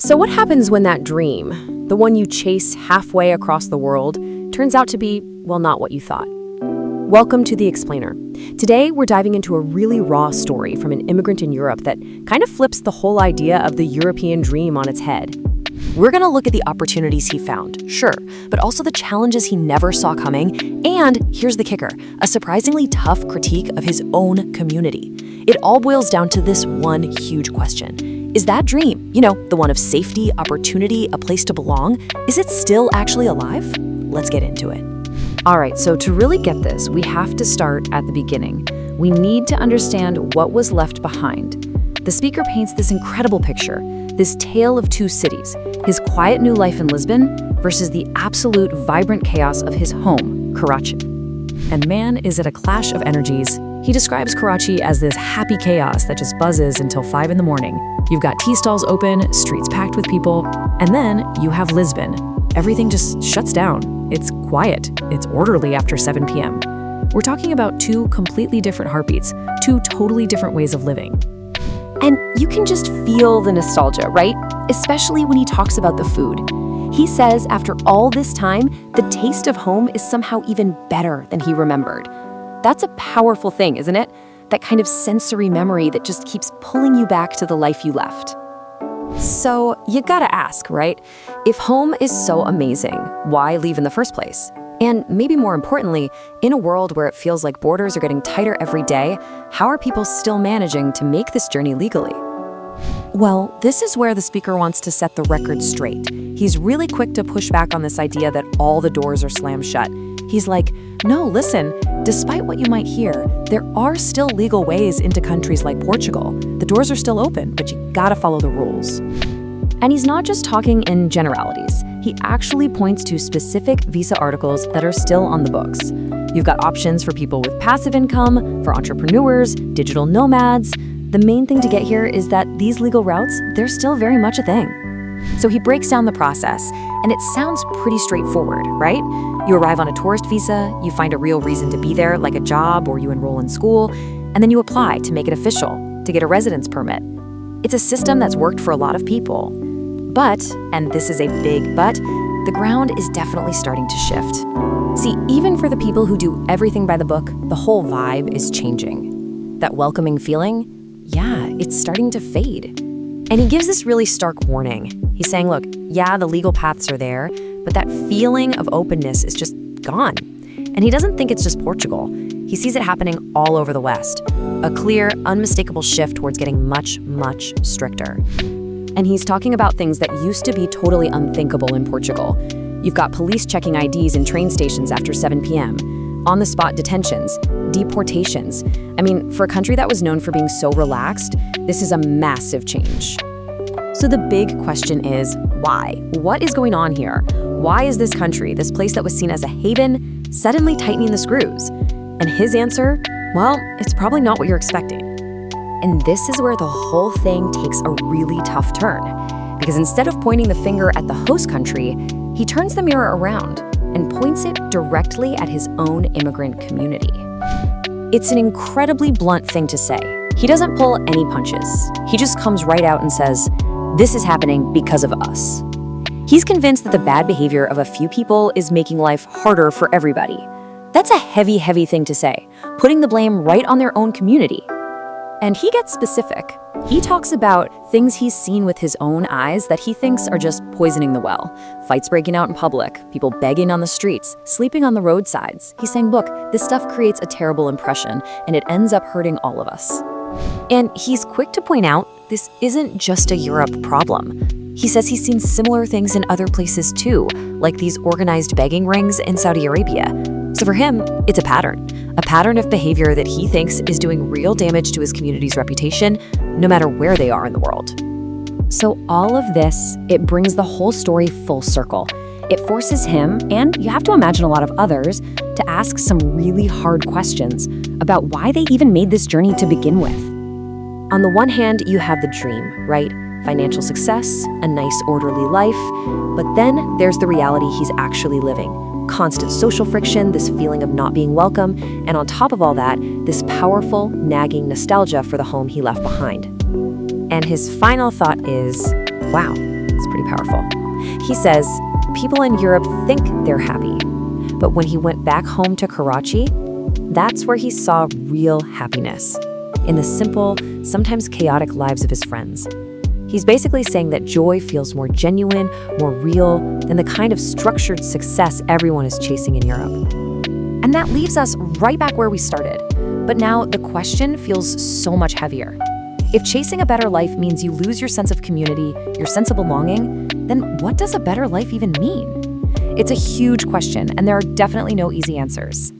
So what happens when that dream, the one you chase halfway across the world, turns out to be, well, not what you thought? Welcome to The Explainer. Today, we're diving into a really raw story from an immigrant in Europe that kind of flips the whole idea of the European dream on its head. We're going to look at the opportunities he found, sure, but also the challenges he never saw coming, and here's the kicker, a surprisingly tough critique of his own community. It all boils down to this one huge question. Is that dream, the one of safety, opportunity, a place to belong, is it still actually alive? Let's get into it. All right, so to really get this, we have to start at the beginning. We need to understand what was left behind. The speaker paints this incredible picture, this tale of two cities, his quiet new life in Lisbon versus the absolute vibrant chaos of his home, Karachi. And man, is it a clash of energies. He describes Karachi as this happy chaos that just buzzes until 5 in the morning. You've got tea stalls open, streets packed with people, and then you have Lisbon. Everything just shuts down. It's quiet. It's orderly after 7 p.m. We're talking about two completely different heartbeats, two totally different ways of living. And you can just feel the nostalgia, right? Especially when he talks about the food. He says after all this time, the taste of home is somehow even better than he remembered. That's a powerful thing, isn't it? That kind of sensory memory that just keeps pulling you back to the life you left. So you gotta ask, right? If home is so amazing, why leave in the first place? And maybe more importantly, in a world where it feels like borders are getting tighter every day, how are people still managing to make this journey legally? Well, this is where the speaker wants to set the record straight. He's really quick to push back on this idea that all the doors are slammed shut. He's like, no, listen, despite what you might hear, there are still legal ways into countries like Portugal. The doors are still open, but you gotta follow the rules. And he's not just talking in generalities. He actually points to specific visa articles that are still on the books. You've got options for people with passive income, for entrepreneurs, digital nomads. The main thing to get here is that these legal routes, they're still very much a thing. So he breaks down the process, and it sounds pretty straightforward, right? You arrive on a tourist visa, you find a real reason to be there, like a job or you enroll in school, and then you apply to make it official, to get a residence permit. It's a system that's worked for a lot of people. But, and this is a big but, the ground is definitely starting to shift. See, even for the people who do everything by the book, the whole vibe is changing. That welcoming feeling, it's starting to fade. And he gives this really stark warning. He's saying, look, the legal paths are there, but that feeling of openness is just gone. And he doesn't think it's just Portugal. He sees it happening all over the West. A clear, unmistakable shift towards getting much, much stricter. And he's talking about things that used to be totally unthinkable in Portugal. You've got police checking IDs in train stations after 7 p.m., on-the-spot detentions, deportations. I mean, for a country that was known for being so relaxed, this is a massive change. So the big question is, why? What is going on here? Why is this country, this place that was seen as a haven, suddenly tightening the screws? And his answer, well, it's probably not what you're expecting. And this is where the whole thing takes a really tough turn. Because instead of pointing the finger at the host country, he turns the mirror around and points it directly at his own immigrant community. It's an incredibly blunt thing to say. He doesn't pull any punches. He just comes right out and says, this is happening because of us. He's convinced that the bad behavior of a few people is making life harder for everybody. That's a heavy, heavy thing to say, putting the blame right on their own community. And he gets specific. He talks about things he's seen with his own eyes that he thinks are just poisoning the well. Fights breaking out in public, people begging on the streets, sleeping on the roadsides. He's saying, look, this stuff creates a terrible impression, and it ends up hurting all of us. And he's quick to point out this isn't just a Europe problem. He says he's seen similar things in other places too, like these organized begging rings in Saudi Arabia. So for him, it's a pattern of behavior that he thinks is doing real damage to his community's reputation, no matter where they are in the world. So all of this, it brings the whole story full circle. It forces him, and you have to imagine a lot of others, to ask some really hard questions about why they even made this journey to begin with. On the one hand, you have the dream, right? Financial success, a nice orderly life, but then there's the reality he's actually living. Constant social friction, this feeling of not being welcome, and on top of all that, this powerful, nagging nostalgia for the home he left behind. And his final thought is, wow, It's pretty powerful. He says people in Europe think they're happy, but when he went back home to Karachi, that's where he saw real happiness, in the simple, sometimes chaotic lives of his friends. He's basically saying that joy feels more genuine, more real than the kind of structured success everyone is chasing in Europe. And that leaves us right back where we started. But now the question feels so much heavier. If chasing a better life means you lose your sense of community, your sense of belonging, then what does a better life even mean? It's a huge question, and there are definitely no easy answers.